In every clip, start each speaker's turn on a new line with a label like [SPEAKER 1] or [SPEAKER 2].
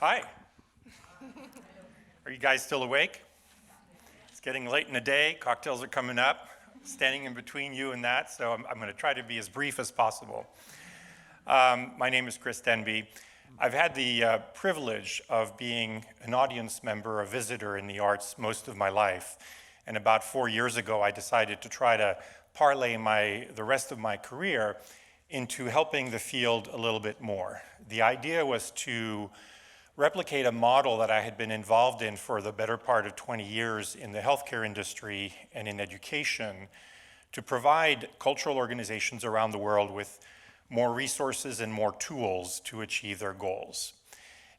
[SPEAKER 1] Hi. Are you guys still awake? It's getting late in the day. Cocktails are coming up. Standing in between you and that, so I'm going to try to be as brief as possible. My name is Denby. I've had the privilege of being an audience member, a visitor in the arts most of my life. And about 4 years ago, I decided to try to parlay the rest of my career into helping the field a little bit more. The idea was to replicate a model that I had been involved in for the better part of 20 years in the healthcare industry and in education, to provide cultural organizations around the world with more resources and more tools to achieve their goals.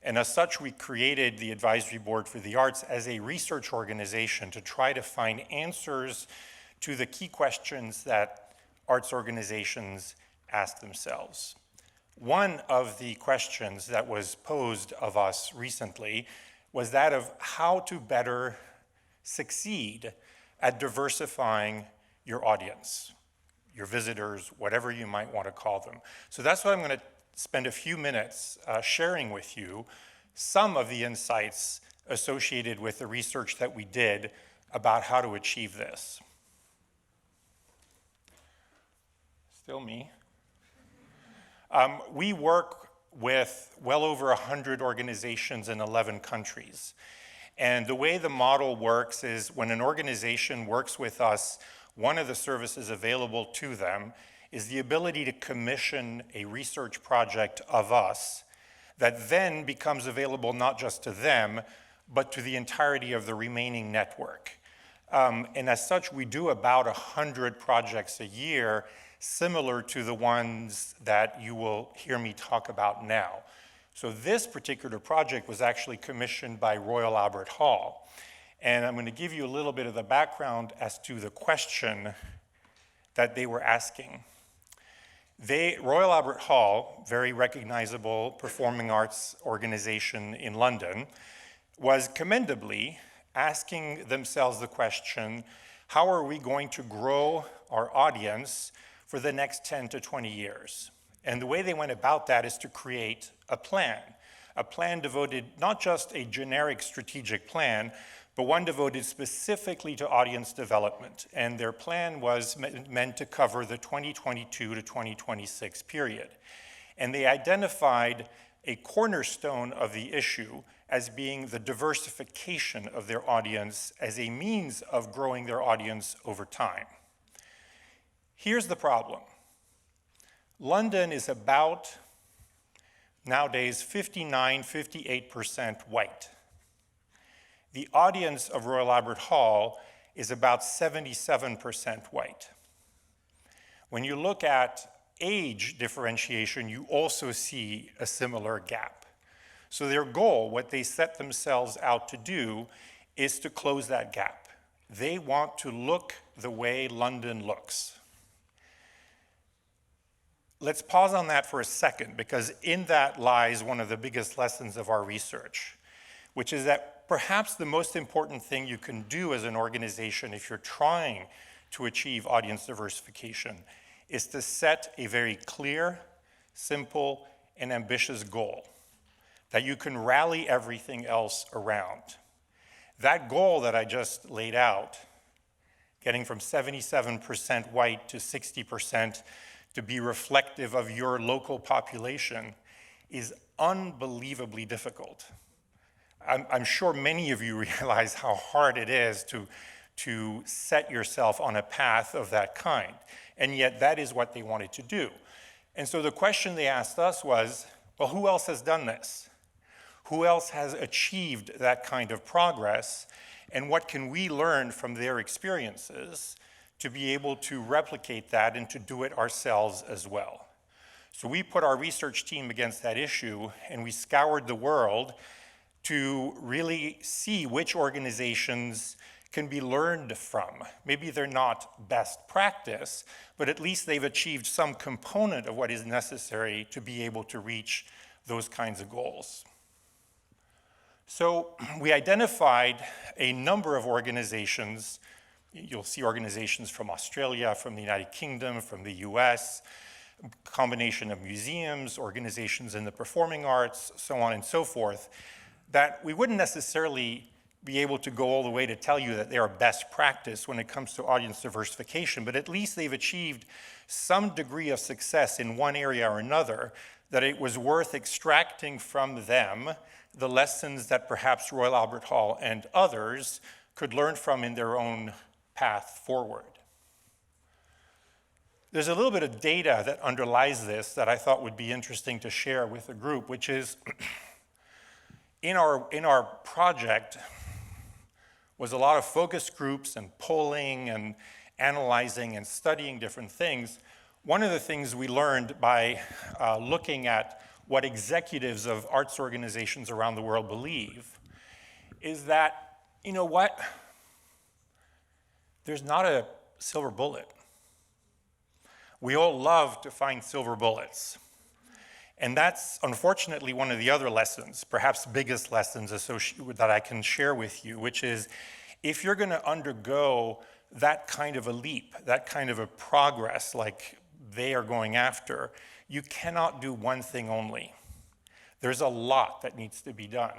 [SPEAKER 1] And as such, we created the Advisory Board for the Arts as a research organization to try to find answers to the key questions that arts organizations ask themselves. One of the questions that was posed of us recently was that of how to better succeed at diversifying your audience, your visitors, whatever you might want to call them. So that's what I'm going to spend a few minutes sharing with you some of the insights associated with the research that we did about how to achieve this. Still me. We work with well over 100 organizations in 11 countries. And the way the model works is when an organization works with us, one of the services available to them is the ability to commission a research project of us that then becomes available not just to them, but to the entirety of the remaining network. And as such, we do about 100 projects a year, similar to the ones that you will hear me talk about now. So this particular project was actually commissioned by Royal Albert Hall. And I'm going to give you a little bit of the background as to the question that they were asking. Royal Albert Hall, very recognizable performing arts organization in London, was commendably asking themselves the question, how are we going to grow our audience for the next 10 to 20 years? And the way they went about that is to create a plan devoted, not just a generic strategic plan, but one devoted specifically to audience development. And their plan was meant to cover the 2022 to 2026 period. And they identified a cornerstone of the issue as being the diversification of their audience as a means of growing their audience over time. Here's the problem. London is about, nowadays, 58% white. The audience of Royal Albert Hall is about 77% white. When you look at age differentiation, you also see a similar gap. So their goal, what they set themselves out to do, is to close that gap. They want to look the way London looks. Let's pause on that for a second, because in that lies one of the biggest lessons of our research, which is that perhaps the most important thing you can do as an organization if you're trying to achieve audience diversification is to set a very clear, simple, and ambitious goal that you can rally everything else around. That goal that I just laid out, getting from 77% white to 60%, to be reflective of your local population, is unbelievably difficult. I'm sure many of you realize how hard it is to set yourself on a path of that kind, and yet that is what they wanted to do. And so the question they asked us was, well, who else has done this? Who else has achieved that kind of progress, and what can we learn from their experiences to be able to replicate that and to do it ourselves as well? So we put our research team against that issue, and we scoured the world to really see which organizations can be learned from. Maybe they're not best practice, but at least they've achieved some component of what is necessary to be able to reach those kinds of goals. So we identified a number of organizations. You'll see organizations from Australia, from the United Kingdom, from the US, combination of museums, organizations in the performing arts, so on and so forth, that we wouldn't necessarily be able to go all the way to tell you that they are best practice when it comes to audience diversification, but at least they've achieved some degree of success in one area or another, that it was worth extracting from them the lessons that perhaps Royal Albert Hall and others could learn from in their own path forward. There's a little bit of data that underlies this that I thought would be interesting to share with the group, which is in our project was a lot of focus groups and polling and analyzing and studying different things. One of the things we learned by looking at what executives of arts organizations around the world believe is that, you know what, there's not a silver bullet. We all love to find silver bullets. And that's unfortunately one of the other lessons, perhaps biggest lessons that I can share with you, which is if you're going to undergo that kind of a leap, that kind of a progress like they are going after, you cannot do one thing only. There's a lot that needs to be done.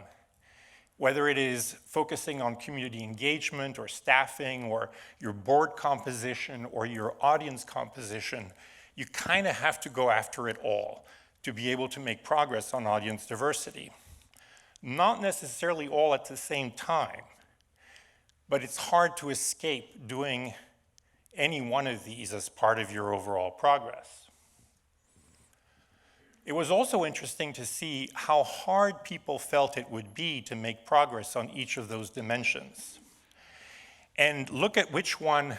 [SPEAKER 1] Whether it is focusing on community engagement or staffing or your board composition or your audience composition, you kind of have to go after it all to be able to make progress on audience diversity. Not necessarily all at the same time, but it's hard to escape doing any one of these as part of your overall progress. It was also interesting to see how hard people felt it would be to make progress on each of those dimensions. And look at which one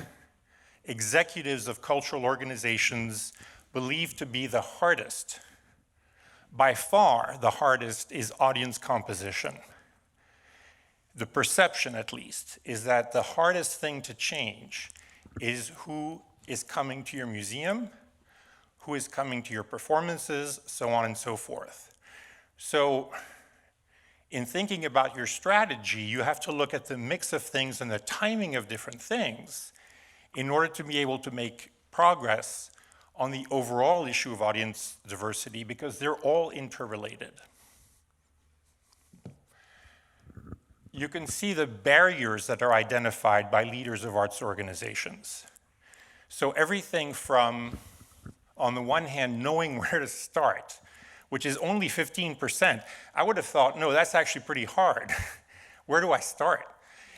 [SPEAKER 1] executives of cultural organizations believe to be the hardest. By far, the hardest is audience composition. The perception, at least, is that the hardest thing to change is who is coming to your museum, who is coming to your performances, so on and so forth. So in thinking about your strategy, you have to look at the mix of things and the timing of different things in order to be able to make progress on the overall issue of audience diversity, because they're all interrelated. You can see the barriers that are identified by leaders of arts organizations. So everything from, on the one hand, knowing where to start, which is only 15%. I would have thought, no, that's actually pretty hard. Where do I start?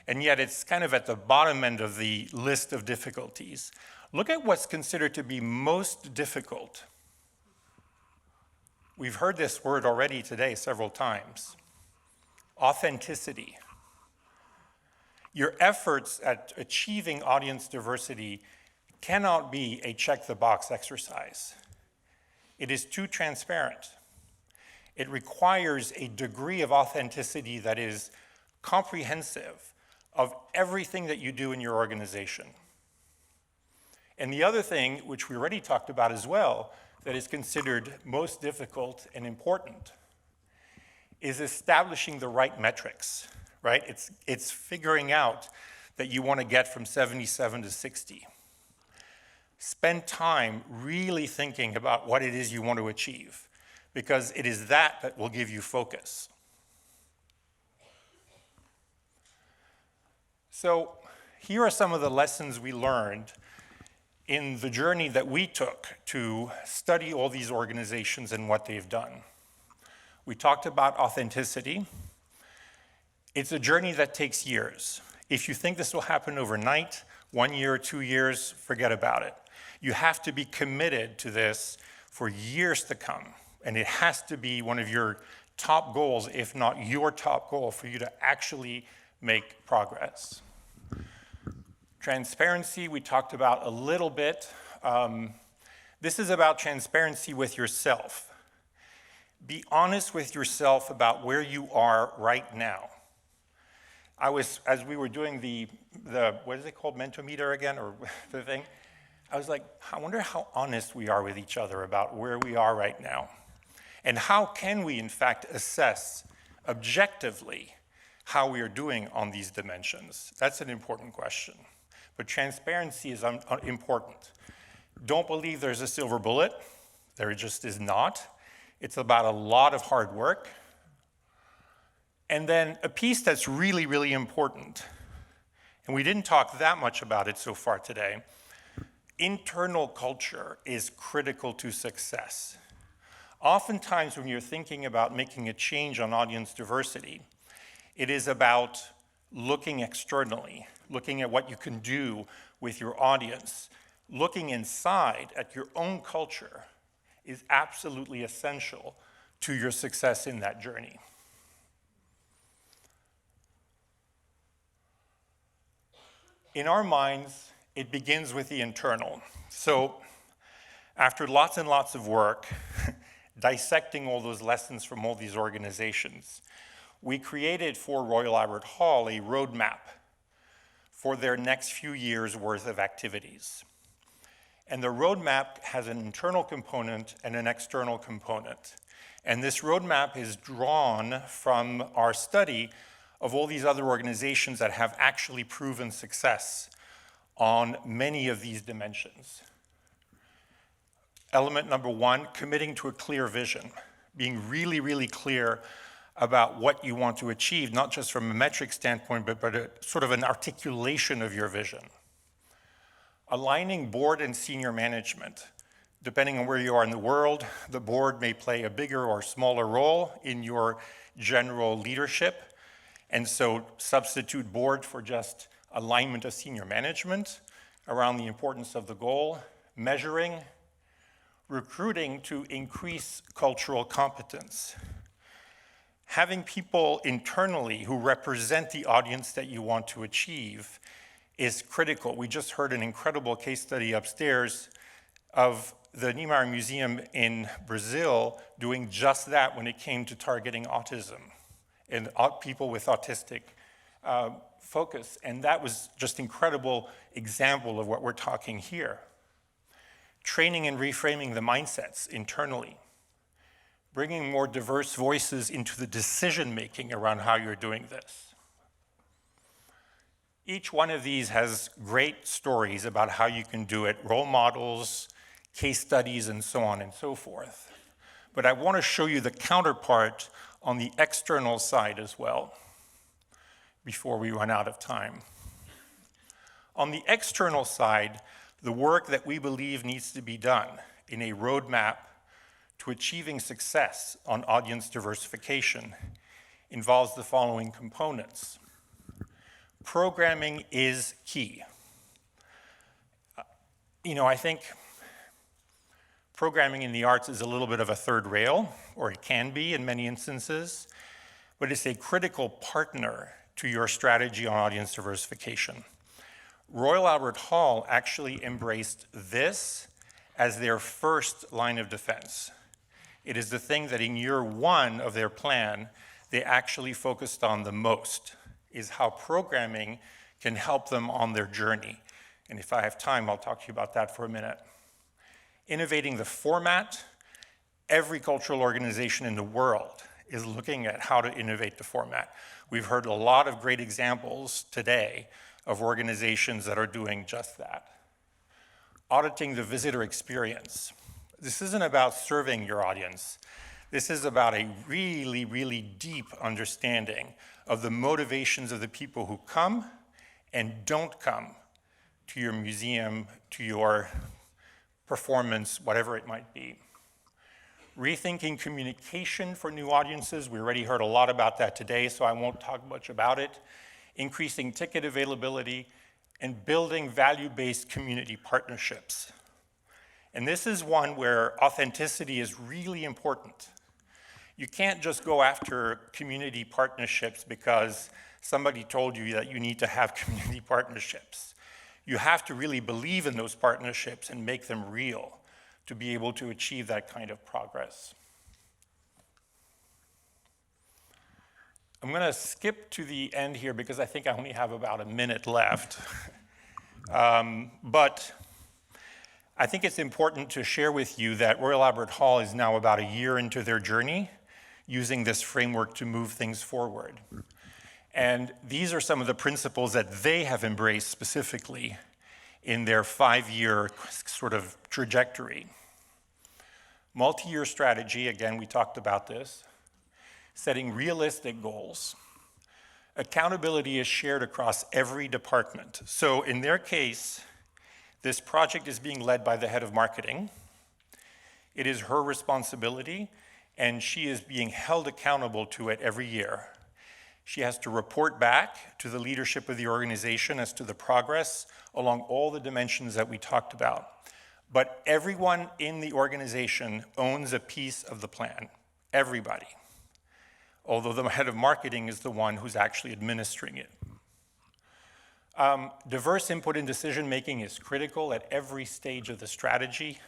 [SPEAKER 1] And yet it's kind of at the bottom end of the list of difficulties. Look at what's considered to be most difficult. We've heard this word already today several times. Authenticity. Your efforts at achieving audience diversity cannot be a check-the-box exercise. It is too transparent. It requires a degree of authenticity that is comprehensive of everything that you do in your organization. And the other thing, which we already talked about as well, that is considered most difficult and important, is establishing the right metrics, right? It's figuring out that you want to get from 77 to 60. Spend time really thinking about what it is you want to achieve, because it is that will give you focus. So here are some of the lessons we learned in the journey that we took to study all these organizations and what they've done. We talked about authenticity. It's a journey that takes years. If you think this will happen overnight, 1 year, 2 years, forget about it. You have to be committed to this for years to come. And it has to be one of your top goals, if not your top goal, for you to actually make progress. Transparency, we talked about a little bit. This is about transparency with yourself. Be honest with yourself about where you are right now. As we were doing the what is it called, Mentometer again, or the thing? I was like, I wonder how honest we are with each other about where we are right now. And how can we, in fact, assess objectively how we are doing on these dimensions? That's an important question. But transparency is important. Don't believe there's a silver bullet. There just is not. It's about a lot of hard work. And then a piece that's really, really important, and we didn't talk that much about it so far today, internal culture is critical to success. Oftentimes when you're thinking about making a change on audience diversity, it is about looking externally, looking at what you can do with your audience. Looking inside at your own culture is absolutely essential to your success in that journey. In our minds, it begins with the internal. So after lots and lots of work, dissecting all those lessons from all these organizations, we created for Royal Albert Hall a roadmap for their next few years' worth of activities. And the roadmap has an internal component and an external component. And this roadmap is drawn from our study of all these other organizations that have actually proven success on many of these dimensions. Element number one, committing to a clear vision, being really, really clear about what you want to achieve, not just from a metric standpoint, but a sort of an articulation of your vision. Aligning board and senior management. Depending on where you are in the world, the board may play a bigger or smaller role in your general leadership. And so substitute board for just alignment of senior management around the importance of the goal, measuring, recruiting to increase cultural competence. Having people internally who represent the audience that you want to achieve is critical. We just heard an incredible case study upstairs of the Niemeyer Museum in Brazil doing just that when it came to targeting autism and people with autistic focus. And that was just an incredible example of what we're talking here. Training and reframing the mindsets internally. Bringing more diverse voices into the decision-making around how you're doing this. Each one of these has great stories about how you can do it, role models, case studies, and so on and so forth. But I want to show you the counterpart on the external side as well, before we run out of time. On the external side, the work that we believe needs to be done in a roadmap to achieving success on audience diversification involves the following components. Programming is key. I think programming in the arts is a little bit of a third rail, or it can be in many instances, but it's a critical partner to your strategy on audience diversification. Royal Albert Hall actually embraced this as their first line of defense. It is the thing that in year one of their plan, they actually focused on the most, is how programming can help them on their journey. And if I have time, I'll talk to you about that for a minute. Innovating the format. Every cultural organization in the world is looking at how to innovate the format. We've heard a lot of great examples today of organizations that are doing just that. Auditing the visitor experience. This isn't about serving your audience. This is about a really, really deep understanding of the motivations of the people who come and don't come to your museum, to your performance, whatever it might be. Rethinking communication for new audiences. We already heard a lot about that today, so I won't talk much about it. Increasing ticket availability and building value-based community partnerships. And this is one where authenticity is really important. You can't just go after community partnerships because somebody told you that you need to have community partnerships. You have to really believe in those partnerships and make them real to be able to achieve that kind of progress. I'm going to skip to the end here because I think I only have about a minute left. But I think it's important to share with you that Royal Albert Hall is now about a year into their journey using this framework to move things forward. And these are some of the principles that they have embraced specifically in their 5-year sort of trajectory. Multi-year strategy, again, we talked about this. Setting realistic goals. Accountability is shared across every department. So in their case, this project is being led by the head of marketing. It is her responsibility, and she is being held accountable to it every year. She has to report back to the leadership of the organization as to the progress along all the dimensions that we talked about. But everyone in the organization owns a piece of the plan, everybody. Although the head of marketing is the one who's actually administering it. Diverse input in decision-making is critical at every stage of the strategy.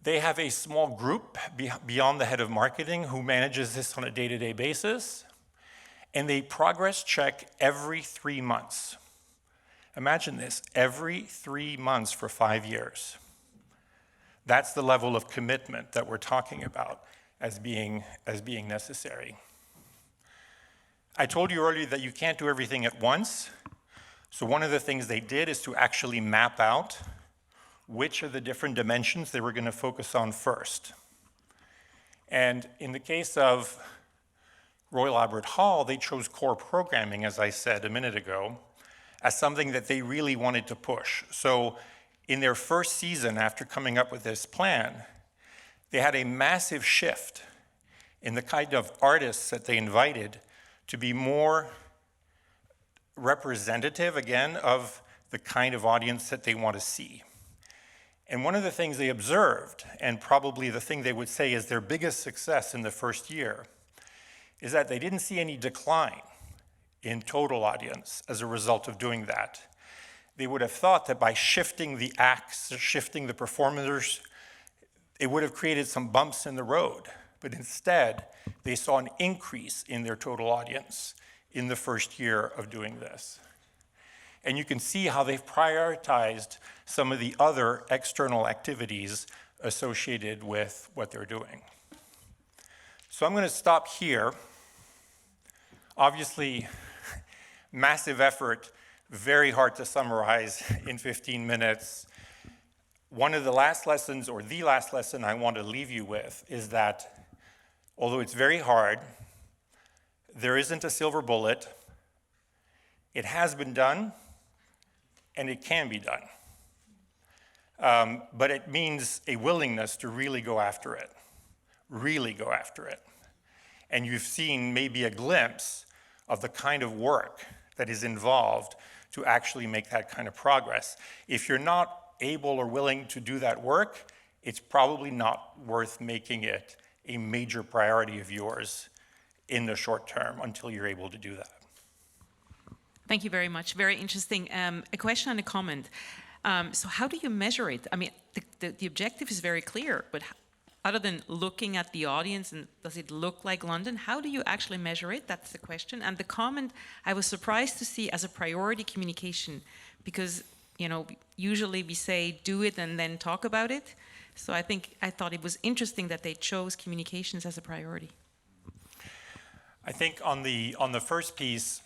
[SPEAKER 1] They have a small group beyond the head of marketing who manages this on a day-to-day basis, and they progress check every 3 months. Imagine this, every 3 months for 5 years. That's the level of commitment that we're talking about as being necessary. I told you earlier that you can't do everything at once. So one of the things they did is to actually map out which of the different dimensions they were going to focus on first. And in the case of Royal Albert Hall, they chose core programming, as I said a minute ago, as something that they really wanted to push. So in their first season after coming up with this plan, they had a massive shift in the kind of artists that they invited to be more representative, again, of the kind of audience that they want to see. And one of the things they observed, and probably the thing they would say is their biggest success in the first year, is that they didn't see any decline in total audience as a result of doing that. They would have thought that by shifting the acts, shifting the performers, it would have created some bumps in the road, but instead, they saw an increase in their total audience in the first year of doing this. And you can see how they've prioritized some of the other external activities associated with what they're doing. So I'm going to stop here. Obviously, massive effort, very hard to summarize in 15 minutes. One of the last lessons, or the last lesson I want to leave you with, is that although it's very hard, there isn't a silver bullet. It has been done, and it can be done. But it means a willingness to really go after it, And you've seen maybe a glimpse of the kind of work that is involved to actually make that kind of progress. If you're not able or willing to do that work, it's probably not worth making it a major priority of yours in the short term until you're able to do that.
[SPEAKER 2] Thank you very much. Very interesting. A question and a comment. So how do you measure it? I mean, the objective is very clear, but other than looking at the audience and does it look like London, how do you actually measure it? That's the question. And the comment, I was surprised to see as a priority communication, because usually we say do it and then talk about it. So I thought it was interesting that they chose communications as a priority.
[SPEAKER 1] I think on the first piece,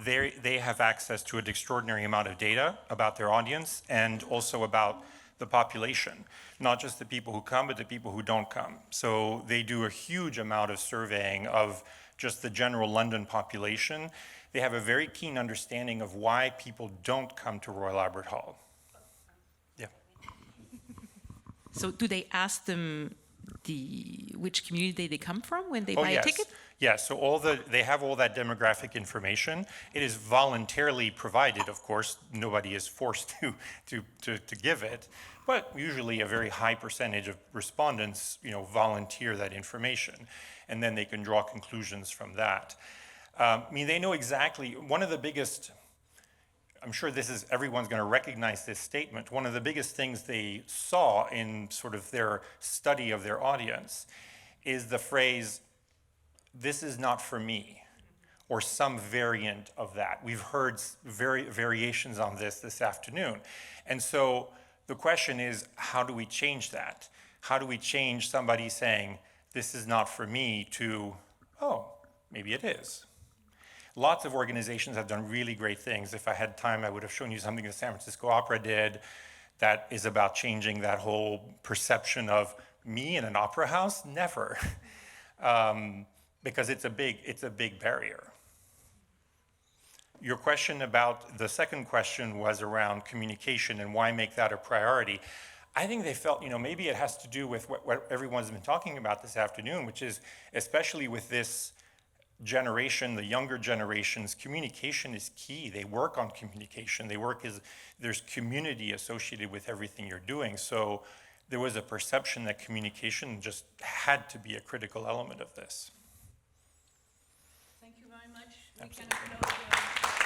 [SPEAKER 1] they have access to an extraordinary amount of data about their audience and also about the population, not just the people who come, but the people who don't come. So they do a huge amount of surveying of just the general London population. They have a very keen understanding of why people don't come to Royal Albert Hall. Yeah.
[SPEAKER 2] So do they ask them which community they come from when they buy a ticket?
[SPEAKER 1] Yes, so they have all that demographic information. It is voluntarily provided, of course. Nobody is forced to give it, but usually a very high percentage of respondents, volunteer that information, and then they can draw conclusions from that. They know exactly, one of the biggest, I'm sure everyone's going to recognize this statement, one of the biggest things they saw in sort of their study of their audience is the phrase, "This is not for me," or some variant of that. We've heard variations on this afternoon. And so the question is, how do we change that? How do we change somebody saying, "This is not for me," to, "Oh, maybe it is"? Lots of organizations have done really great things. If I had time, I would have shown you something the San Francisco Opera did. that is about changing that whole perception of me in an opera house? Never. Because it's a big barrier. Your question about, the second question was around communication and why make that a priority. I think they felt, maybe it has to do with what everyone's been talking about this afternoon, which is, especially with this generation, the younger generations, communication is key. They work on communication. There's community associated with everything you're doing. So there was a perception that communication just had to be a critical element of this.
[SPEAKER 3] Thank you very much.
[SPEAKER 1] Absolutely.
[SPEAKER 3] We can close